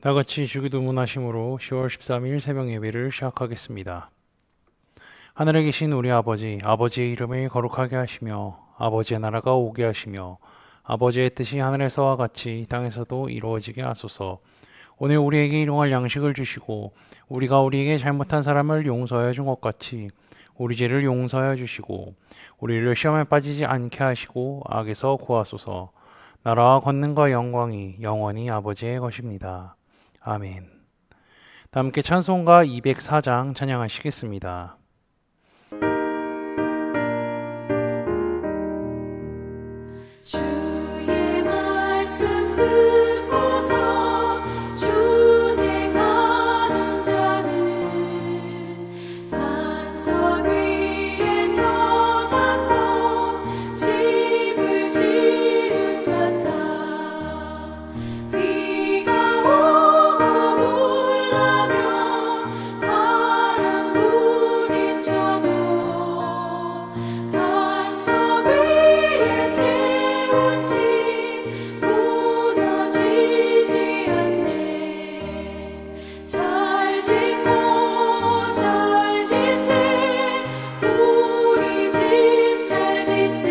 다같이 주기도문하심으로 10월 13일 새벽 예배를 시작하겠습니다. 하늘에 계신 우리 아버지, 아버지의 이름을 거룩하게 하시며 아버지의 나라가 오게 하시며 아버지의 뜻이 하늘에서와 같이 땅에서도 이루어지게 하소서. 오늘 우리에게 일용할 양식을 주시고 우리가 우리에게 잘못한 사람을 용서하여 준 것 같이 우리 죄를 용서하여 주시고 우리를 시험에 빠지지 않게 하시고 악에서 구하소서. 나라와 권능과 영광이 영원히 아버지의 것입니다. 아멘. 다 함께 찬송가 204장 찬양하시겠습니다. 주의 말씀 듣고서 주내 가는 자는 반석 위에 터닫고 집을 지은 같아. 비가 오고 물나며 바람 부딪혀도 반석 위에 세운 집 무너지지 않네. 잘 짓고 잘 지세 우리 집 잘 지세.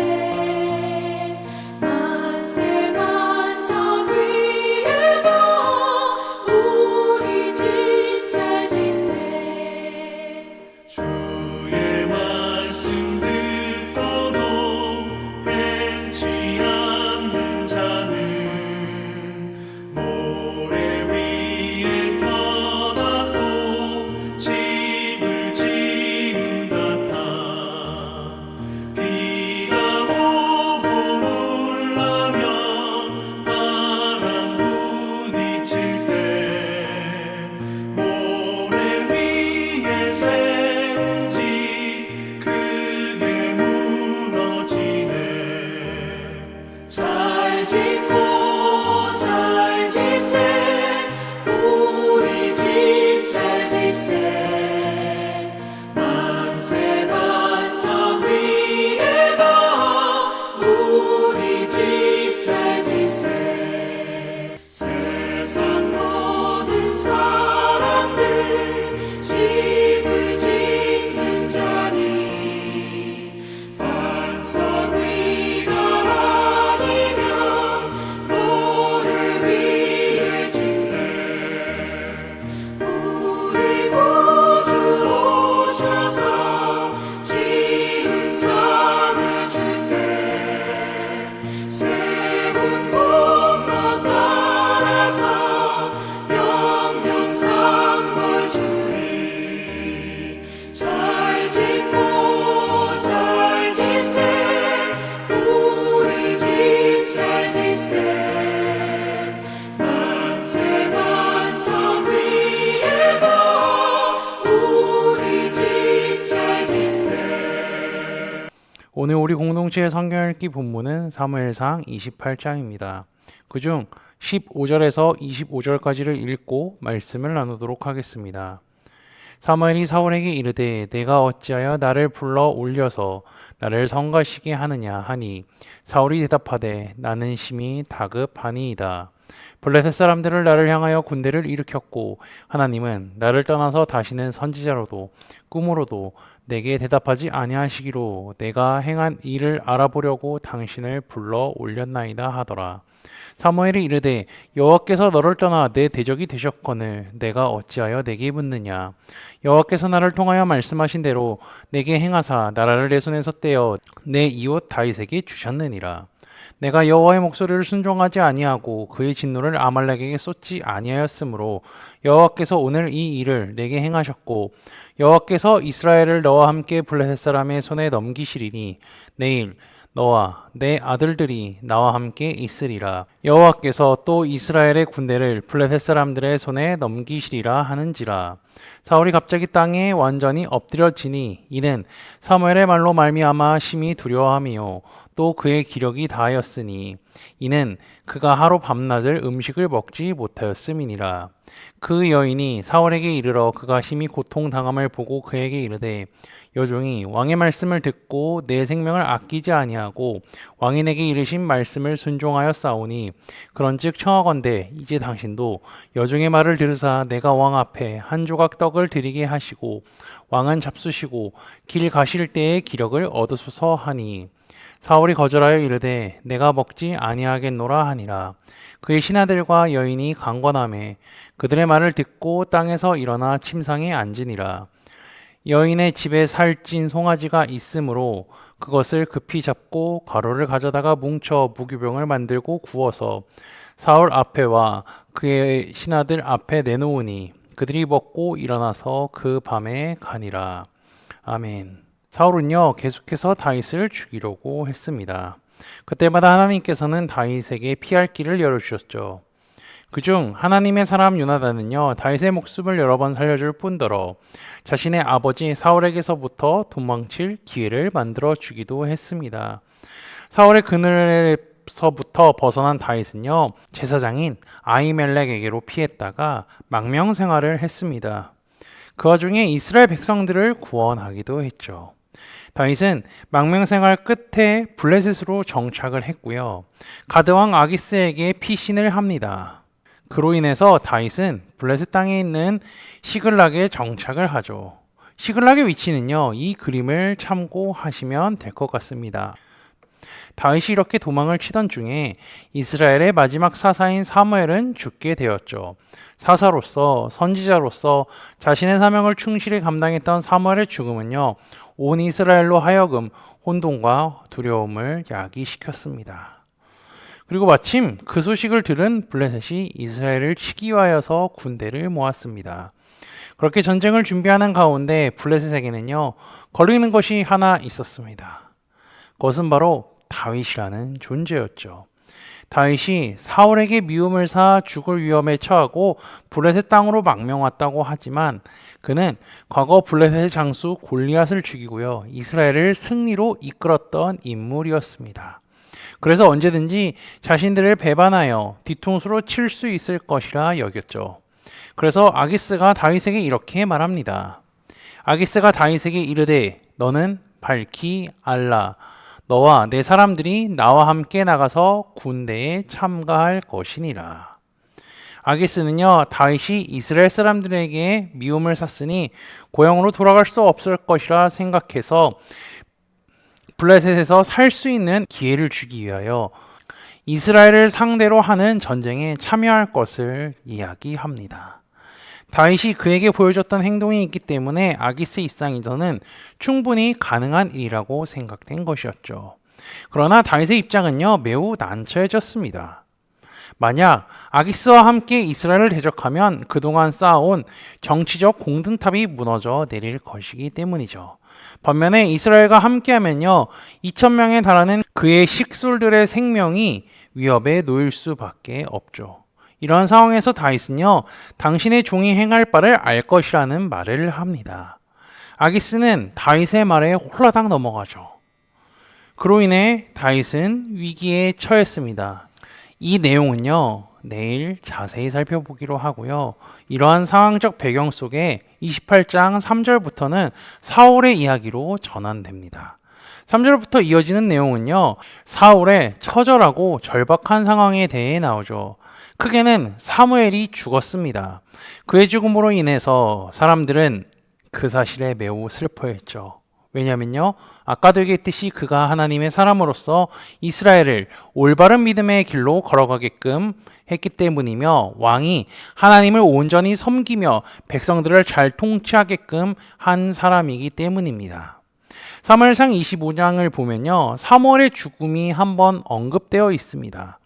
만세 반석 위에도 우리 집 잘 지세. 주의 말씀 듣고도 행치 않는 자는 모래 위에 터닫고 집을 지은 같아. 비가 오고 물나며 바람 부딪힐 때 모래 위에 세운 집 크게 무너지네. 잘 짓고 잘 지세 우리 집 잘 지세. 만세 반석 위에도 우리 집 잘 지세. 세상 모든 사람들 집을 짓는 자니 반석 위가 아니면 모래 위에 짓네. 우리 구주 오셔서 지은 상을 줄때 세운 공로 따라서 영영상벌 주리. 잘 짓고 잘 지세 우리 집 잘 지세. 만세 반석 위에도 우리 집 잘 지세. 오늘 우리 공동체의 성경 읽기 본문은 사무엘상 28장입니다. 그중 15절에서 25절까지를 읽고 말씀을 나누도록 하겠습니다. 사무엘이 사울에게 이르되 내가 어찌하여 나를 불러 올려서 나를 성가시게 하느냐 하니 사울이 대답하되 나는 심히 다급하니이다. 블레셋 사람들을 나를 향하여 군대를 일으켰고 하나님은 나를 떠나서 다시는 선지자로도 꿈으로도 내게 대답하지 아니하시기로 내가 행한 일을 알아보려고 당신을 불러 올렸나이다 하더라. 사무엘이 이르되 여호와께서 너를 떠나 내 대적이 되셨거늘 내가 어찌하여 내게 묻느냐. 여호와께서 나를 통하여 말씀하신 대로 내게 행하사 나라를 내 손에서 떼어 내 이웃 다윗에게 주셨느니라. 내가 여호와의 목소리를 순종하지 아니하고 그의 진노를 아말렉에게 쏟지 아니하였으므로 여호와께서 오늘 이 일을 내게 행하셨고 여호와께서 이스라엘을 너와 함께 블레셋 사람의 손에 넘기시리니 내일 너와 내 아들들이 나와 함께 있으리라. 여호와께서 또 이스라엘의 군대를 블레셋 사람들의 손에 넘기시리라 하는지라. 사울이 갑자기 땅에 완전히 엎드려지니 이는 사무엘의 말로 말미암아 심히 두려워하며 또 그의 기력이 다하였으니 이는 그가 하루 밤낮을 음식을 먹지 못하였음이니라. 그 여인이 사울에게 이르러 그가 심히 고통당함을 보고 그에게 이르되 여종이 왕의 말씀을 듣고 내 생명을 아끼지 아니하고 왕이 내게 이르신 말씀을 순종하여 싸우니 그런즉 청하건대 이제 당신도 여종의 말을 들으사 내가 왕 앞에 한 조각 떡을 드리게 하시고 왕은 잡수시고 길 가실 때에 기력을 얻으소서 하니 사울이 거절하여 이르되 내가 먹지 아니하겠노라 하니라. 그의 신하들과 여인이 강권하매 그들의 말을 듣고 땅에서 일어나 침상에 앉으니라. 여인의 집에 살찐 송아지가 있으므로 그것을 급히 잡고 가루를 가져다가 뭉쳐 무교병을 만들고 구워서 사울 앞에와 그의 신하들 앞에 내놓으니 그들이 먹고 일어나서 그 밤에 가니라. 아멘. 사울은요 계속해서 다윗을 죽이려고 했습니다. 그때마다 하나님께서는 다윗에게 피할 길을 열어주셨죠. 그중 하나님의 사람 요나단은요 다윗의 목숨을 여러 번 살려줄 뿐더러 자신의 아버지 사울에게서부터 도망칠 기회를 만들어 주기도 했습니다. 사울의 그늘에서부터 벗어난 다윗은요 제사장인 아히멜렉에게로 피했다가 망명 생활을 했습니다. 그 와중에 이스라엘 백성들을 구원하기도 했죠. 다윗은 망명 생활 끝에 블레셋으로 정착을 했고요. 가드왕 아기스에게 피신을 합니다. 그로 인해서 다윗은 블레셋 땅에 있는 시글락에 정착을 하죠. 시글락의 위치는요, 이 그림을 참고하시면 될 것 같습니다. 다윗이 이렇게 도망을 치던 중에 이스라엘의 마지막 사사인 사무엘은 죽게 되었죠. 사사로서 선지자로서 자신의 사명을 충실히 감당했던 사무엘의 죽음은요, 온 이스라엘로 하여금 혼돈과 두려움을 야기시켰습니다. 그리고 마침 그 소식을 들은 블레셋이 이스라엘을 치기 위하여서 군대를 모았습니다. 그렇게 전쟁을 준비하는 가운데 블레셋에게는요, 걸리는 것이 하나 있었습니다. 그것은 바로 다윗이라는 존재였죠. 다윗이 사울에게 미움을 사 죽을 위험에 처하고 블레셋 땅으로 망명 왔다고 하지만 그는 과거 블레셋의 장수 골리앗을 죽이고요. 이스라엘을 승리로 이끌었던 인물이었습니다. 그래서 언제든지 자신들을 배반하여 뒤통수로 칠 수 있을 것이라 여겼죠. 그래서 아기스가 다윗에게 이렇게 말합니다. 아기스가 다윗에게 이르되 너는 밝히 알라. 너와 내 사람들이 나와 함께 나가서 군대에 참가할 것이니라. 아기스는요, 다윗이 이스라엘 사람들에게 미움을 샀으니 고향으로 돌아갈 수 없을 것이라 생각해서 블레셋에서 살 수 있는 기회를 주기 위하여 이스라엘을 상대로 하는 전쟁에 참여할 것을 이야기합니다. 다윗이 그에게 보여줬던 행동이 있기 때문에 아기스 입장에서는 충분히 가능한 일이라고 생각된 것이었죠. 그러나 다윗의 입장은요, 매우 난처해졌습니다. 만약 아기스와 함께 이스라엘을 대적하면 그동안 쌓아온 정치적 공든탑이 무너져 내릴 것이기 때문이죠. 반면에 이스라엘과 함께하면요, 2,000명에 달하는 그의 식솔들의 생명이 위협에 놓일 수밖에 없죠. 이러한 상황에서 다윗은요, 당신의 종이 행할 바를 알 것이라는 말을 합니다. 아기스는 다윗의 말에 홀라당 넘어가죠. 그로 인해 다윗은 위기에 처했습니다. 이 내용은요, 내일 자세히 살펴보기로 하고요. 이러한 상황적 배경 속에 28장 3절부터는 사울의 이야기로 전환됩니다. 3절부터 이어지는 내용은요, 사울의 처절하고 절박한 상황에 대해 나오죠. 크게는 사무엘이 죽었습니다. 그의 죽음으로 인해서 사람들은 그 사실에 매우 슬퍼했죠. 왜냐면요, 아까도 얘기했듯이 그가 하나님의 사람으로서 이스라엘을 올바른 믿음의 길로 걸어가게끔 했기 때문이며 왕이 하나님을 온전히 섬기며 백성들을 잘 통치하게끔 한 사람이기 때문입니다. 사무엘상 25장을 보면요, 사무엘의 죽음이 한번 언급되어 있습니다.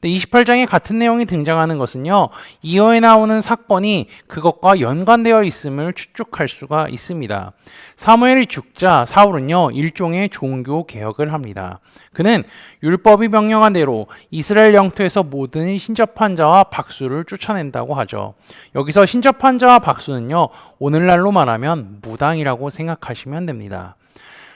28장에 같은 내용이 등장하는 것은요, 이어에 나오는 사건이 그것과 연관되어 있음을 추측할 수가 있습니다. 사무엘이 죽자 사울은요, 일종의 종교 개혁을 합니다. 그는 율법이 명령한 대로 이스라엘 영토에서 모든 신접한 자와 박수를 쫓아낸다고 하죠. 여기서 신접한 자와 박수는요, 오늘날로 말하면 무당이라고 생각하시면 됩니다.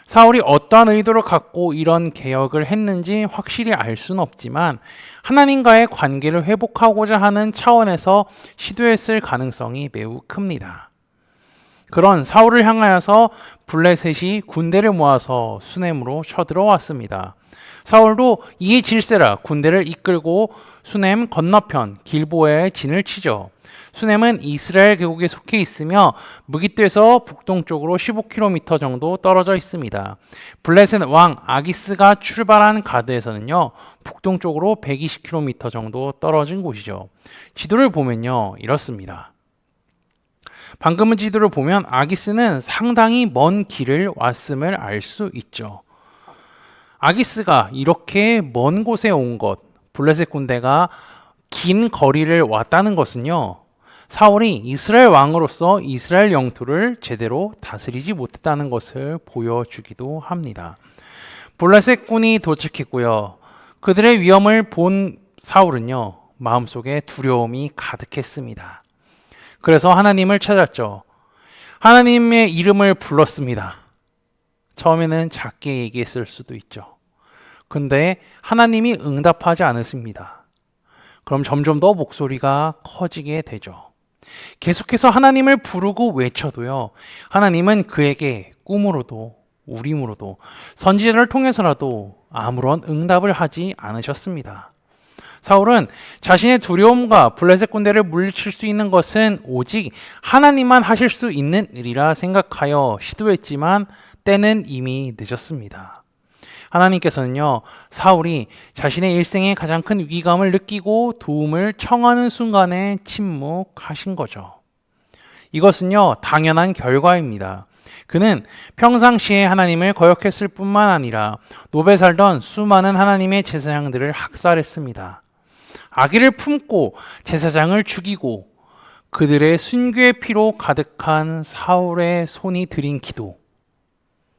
사울이 어떠한 의도를 갖고 이런 개혁을 했는지 확실히 알 수는 없지만 하나님과의 관계를 회복하고자 하는 차원에서 시도했을 가능성이 매우 큽니다. 그런 사울을 향하여서 블레셋이 군대를 모아서 수넴으로 쳐들어왔습니다. 사울도 이에 질세라 군대를 이끌고 수넴 건너편 길보아에 진을 치죠. 수넴은 이스라엘 계곡에 속해 있으며 무깃도에서 북동쪽으로 15km 정도 떨어져 있습니다. 블레셋 왕 아기스가 출발한 가드에서는요, 북동쪽으로 120km 정도 떨어진 곳이죠. 지도를 보면요, 이렇습니다. 방금의 지도를 보면 아기스는 상당히 먼 길을 왔음을 알 수 있죠. 아기스가 이렇게 먼 곳에 온 것, 블레셋 군대가 긴 거리를 왔다는 것은요, 사울이 이스라엘 왕으로서 이스라엘 영토를 제대로 다스리지 못했다는 것을 보여주기도 합니다. 블레셋 군이 도착했고요. 그들의 위험을 본 사울은요, 마음속에 두려움이 가득했습니다. 그래서 하나님을 찾았죠. 하나님의 이름을 불렀습니다. 처음에는 작게 얘기했을 수도 있죠. 근데 하나님이 응답하지 않으십니다. 그럼 점점 더 목소리가 커지게 되죠. 계속해서 하나님을 부르고 외쳐도요, 하나님은 그에게 꿈으로도 우림으로도 선지자를 통해서라도 아무런 응답을 하지 않으셨습니다. 사울은 자신의 두려움과 블레셋 군대를 물리칠 수 있는 것은 오직 하나님만 하실 수 있는 일이라 생각하여 시도했지만 때는 이미 늦었습니다. 하나님께서는요, 사울이 자신의 일생에 가장 큰 위기감을 느끼고 도움을 청하는 순간에 침묵하신 거죠. 이것은요, 당연한 결과입니다. 그는 평상시에 하나님을 거역했을 뿐만 아니라 노베 살던 수많은 하나님의 제사장들을 학살했습니다. 아기를 품고 제사장을 죽이고 그들의 순교의 피로 가득한 사울의 손이 드린 기도,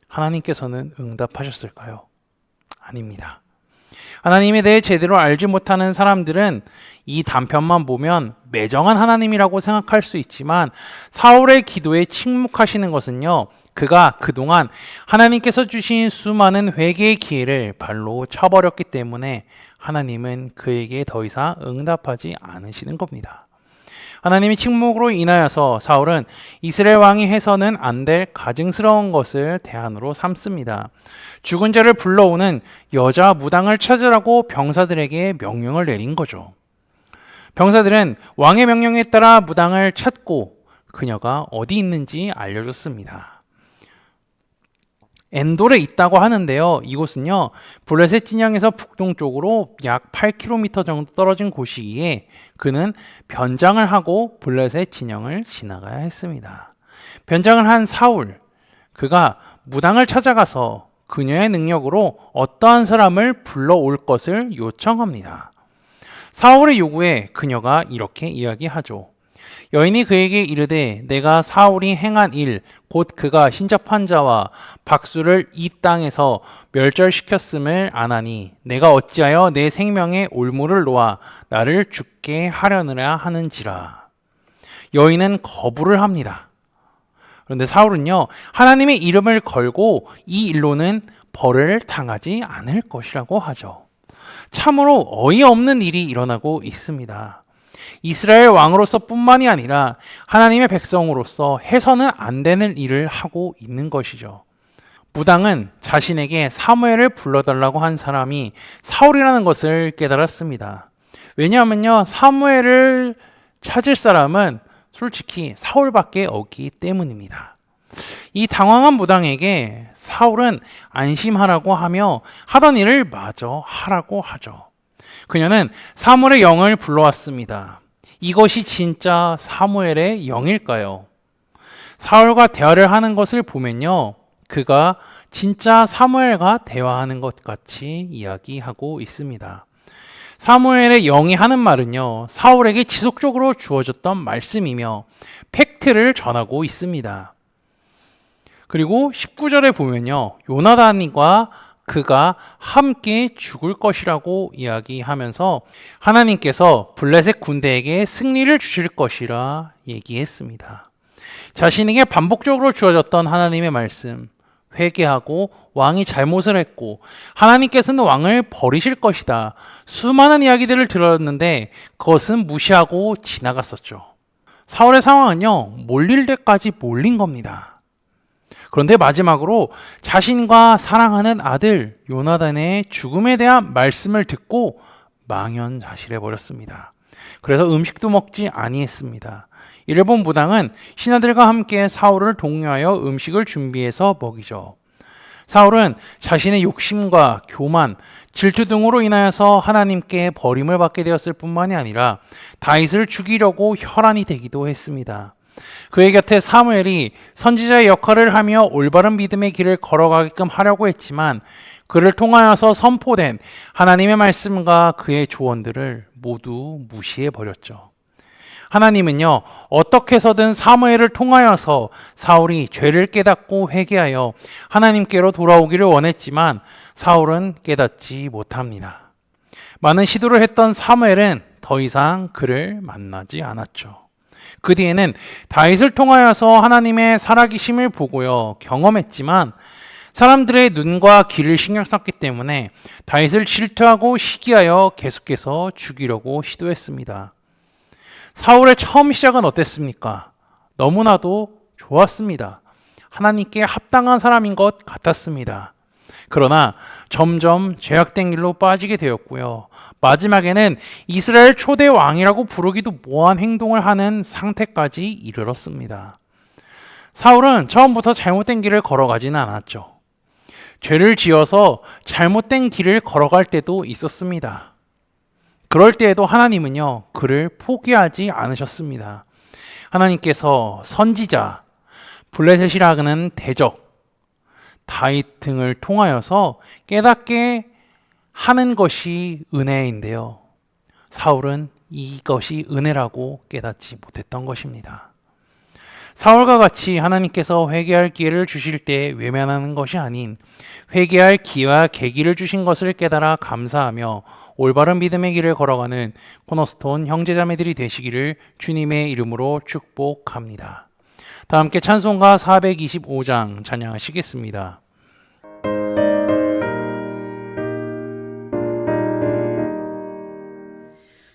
하나님께서는 응답하셨을까요? 아닙니다. 하나님에 대해 제대로 알지 못하는 사람들은 이 단편만 보면 매정한 하나님이라고 생각할 수 있지만 사울의 기도에 침묵하시는 것은요, 그가 그동안 하나님께서 주신 수많은 회개의 기회를 발로 차버렸기 때문에 하나님은 그에게 더 이상 응답하지 않으시는 겁니다. 하나님의 침묵으로 인하여서 사울은 이스라엘 왕이 해서는 안 될 가증스러운 것을 대안으로 삼습니다. 죽은 자를 불러오는 여자 무당을 찾으라고 병사들에게 명령을 내린 거죠. 병사들은 왕의 명령에 따라 무당을 찾고 그녀가 어디 있는지 알려줬습니다. 엔돌에 있다고 하는데요. 이곳은요, 블레셋 진영에서 북동쪽으로 약 8km 정도 떨어진 곳이기에 그는 변장을 하고 블레셋 진영을 지나가야 했습니다. 변장을 한 사울, 그가 무당을 찾아가서 그녀의 능력으로 어떠한 사람을 불러올 것을 요청합니다. 사울의 요구에 그녀가 이렇게 이야기하죠. 여인이 그에게 이르되 내가 사울이 행한 일 곧 그가 신접한 자와 박수를 이 땅에서 멸절시켰음을 아나니 내가 어찌하여 내 생명의 올무를 놓아 나를 죽게 하려느라 하는지라. 여인은 거부를 합니다. 그런데 사울은요, 하나님의 이름을 걸고 이 일로는 벌을 당하지 않을 것이라고 하죠. 참으로 어이없는 일이 일어나고 있습니다. 이스라엘 왕으로서 뿐만이 아니라 하나님의 백성으로서 해서는 안 되는 일을 하고 있는 것이죠. 무당은 자신에게 사무엘을 불러달라고 한 사람이 사울이라는 것을 깨달았습니다. 왜냐하면요, 사무엘을 찾을 사람은 솔직히 사울밖에 없기 때문입니다. 이 당황한 무당에게 사울은 안심하라고 하며 하던 일을 마저 하라고 하죠. 그녀는 사무엘의 영을 불러왔습니다. 이것이 진짜 사무엘의 영일까요? 사울과 대화를 하는 것을 보면요, 그가 진짜 사무엘과 대화하는 것 같이 이야기하고 있습니다. 사무엘의 영이 하는 말은요, 사울에게 지속적으로 주어졌던 말씀이며 팩트를 전하고 있습니다. 그리고 19절에 보면요, 요나단과 그가 함께 죽을 것이라고 이야기하면서 하나님께서 블레셋 군대에게 승리를 주실 것이라 얘기했습니다. 자신에게 반복적으로 주어졌던 하나님의 말씀, 회개하고 왕이 잘못을 했고 하나님께서는 왕을 버리실 것이다. 수많은 이야기들을 들었는데 그것은 무시하고 지나갔었죠. 사울의 상황은요, 몰릴 때까지 몰린 겁니다. 그런데 마지막으로 자신과 사랑하는 아들 요나단의 죽음에 대한 말씀을 듣고 망연자실해 버렸습니다. 그래서 음식도 먹지 아니했습니다. 이를 본 무당은 신하들과 함께 사울을 독려하여 음식을 준비해서 먹이죠. 사울은 자신의 욕심과 교만, 질투 등으로 인하여서 하나님께 버림을 받게 되었을 뿐만이 아니라 다윗을 죽이려고 혈안이 되기도 했습니다. 그의 곁에 사무엘이 선지자의 역할을 하며 올바른 믿음의 길을 걸어가게끔 하려고 했지만 그를 통하여서 선포된 하나님의 말씀과 그의 조언들을 모두 무시해 버렸죠. 하나님은요, 어떻게 해서든 사무엘을 통하여서 사울이 죄를 깨닫고 회개하여 하나님께로 돌아오기를 원했지만 사울은 깨닫지 못합니다. 많은 시도를 했던 사무엘은 더 이상 그를 만나지 않았죠. 그 뒤에는 다윗을 통하여서 하나님의 살아계심을 보고요, 경험했지만 사람들의 눈과 귀를 신경 썼기 때문에 다윗을 질투하고 시기하여 계속해서 죽이려고 시도했습니다. 사울의 처음 시작은 어땠습니까? 너무나도 좋았습니다. 하나님께 합당한 사람인 것 같았습니다. 그러나 점점 죄악된 길로 빠지게 되었고요. 마지막에는 이스라엘 초대 왕이라고 부르기도 뭐한 행동을 하는 상태까지 이르렀습니다. 사울은 처음부터 잘못된 길을 걸어가지는 않았죠. 죄를 지어서 잘못된 길을 걸어갈 때도 있었습니다. 그럴 때에도 하나님은요, 그를 포기하지 않으셨습니다. 하나님께서 선지자, 블레셋이라는 대적, 다윗 등을 통하여서 깨닫게 하는 것이 은혜인데요. 사울은 이것이 은혜라고 깨닫지 못했던 것입니다. 사울과 같이 하나님께서 회개할 기회를 주실 때 외면하는 것이 아닌 회개할 기회와 계기를 주신 것을 깨달아 감사하며 올바른 믿음의 길을 걸어가는 코너스톤 형제자매들이 되시기를 주님의 이름으로 축복합니다. 다 함께 찬송가 425장 찬양하시겠습니다.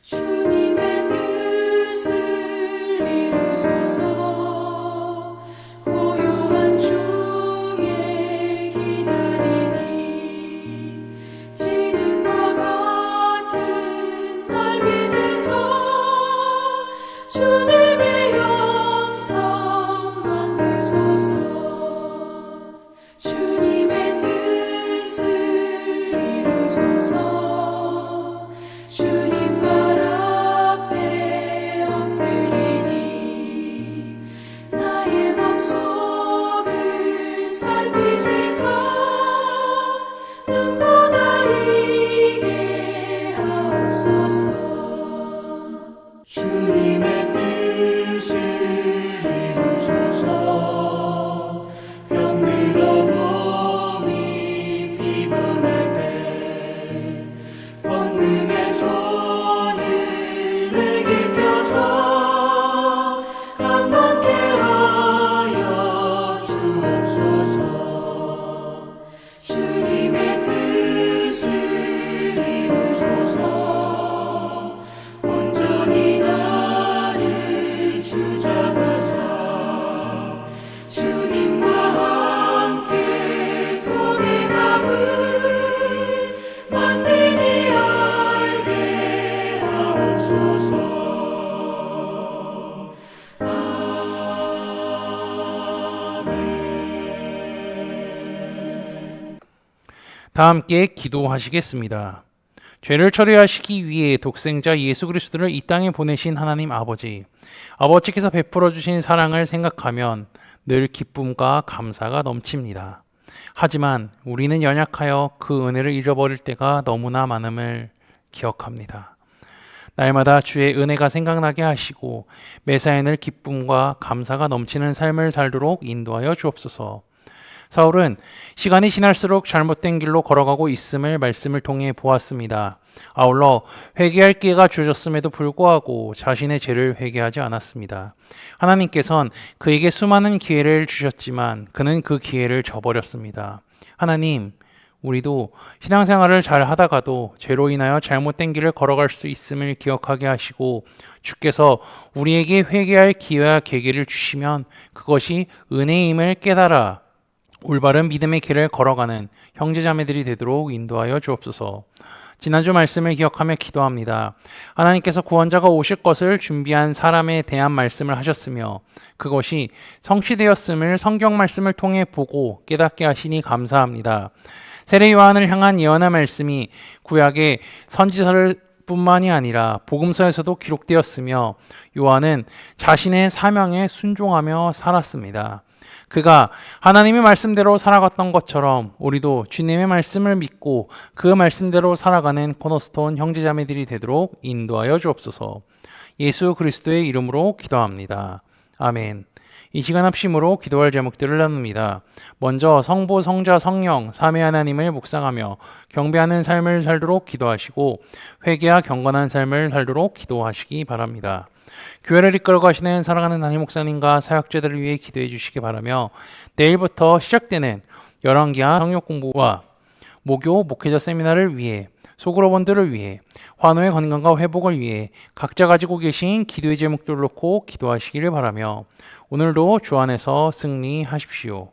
주님의 뜻을 이루소서 고요한 중에 기다리니 지능과 같은 날 빚으소 주님의 영성 만드소서 주님의 뜻을 이루소서 주님 발 앞에 엎드리니 나의 맘속을 살피시소 눈보다 이게 하옵소서 주님의 뜻을 이루소서 병들어 몸이 피곤할 때 권능의 손을 내게 펴서 강건케 하여 주옵소서 주님의 뜻을 이루소서 온전히 나를 주장하사 주님과 함께 동행함을 만민이 알게 하옵소서 다 함께 기도하시겠습니다. 죄를 처리하시기 위해 독생자 예수 그리스도를 이 땅에 보내신 하나님 아버지께서 베풀어 주신 사랑을 생각하면 늘 기쁨과 감사가 넘칩니다. 하지만 우리는 연약하여 그 은혜를 잃어버릴 때가 너무나 많음을 기억합니다. 날마다 주의 은혜가 생각나게 하시고 매사에 늘 기쁨과 감사가 넘치는 삶을 살도록 인도하여 주옵소서. 사울은 시간이 지날수록 잘못된 길로 걸어가고 있음을 말씀을 통해 보았습니다. 아울러 회개할 기회가 주어졌음에도 불구하고 자신의 죄를 회개하지 않았습니다. 하나님께서는 그에게 수많은 기회를 주셨지만 그는 그 기회를 저버렸습니다. 하나님, 우리도 신앙생활을 잘 하다가도 죄로 인하여 잘못된 길을 걸어갈 수 있음을 기억하게 하시고 주께서 우리에게 회개할 기회와 계기를 주시면 그것이 은혜임을 깨달아 올바른 믿음의 길을 걸어가는 형제자매들이 되도록 인도하여 주옵소서. 지난주 말씀을 기억하며 기도합니다. 하나님께서 구원자가 오실 것을 준비한 사람에 대한 말씀을 하셨으며 그것이 성취되었음을 성경 말씀을 통해 보고 깨닫게 하시니 감사합니다. 세례 요한을 향한 예언의 말씀이 구약의 선지서를 뿐만이 아니라 복음서에서도 기록되었으며 요한은 자신의 사명에 순종하며 살았습니다. 그가 하나님의 말씀대로 살아갔던 것처럼 우리도 주님의 말씀을 믿고 그 말씀대로 살아가는 코너스톤 형제자매들이 되도록 인도하여 주옵소서. 예수 그리스도의 이름으로 기도합니다. 아멘. 이 시간 합심으로 기도할 제목들을 나눕니다. 먼저 성부, 성자, 성령, 삼위 하나님을 묵상하며 경배하는 삶을 살도록 기도하시고 회개와 경건한 삶을 살도록 기도하시기 바랍니다. 교회를 이끌어 가시는 사랑하는 담임 목사님과 사역자들을 위해 기도해 주시기 바라며 내일부터 시작되는 열왕기하 성역 공부와 모교 목회자 세미나를 위해 소그룹원들을 위해 환우의 건강과 회복을 위해 각자 가지고 계신 기도의 제목들을 놓고 기도하시기를 바라며 오늘도 주 안에서 승리하십시오.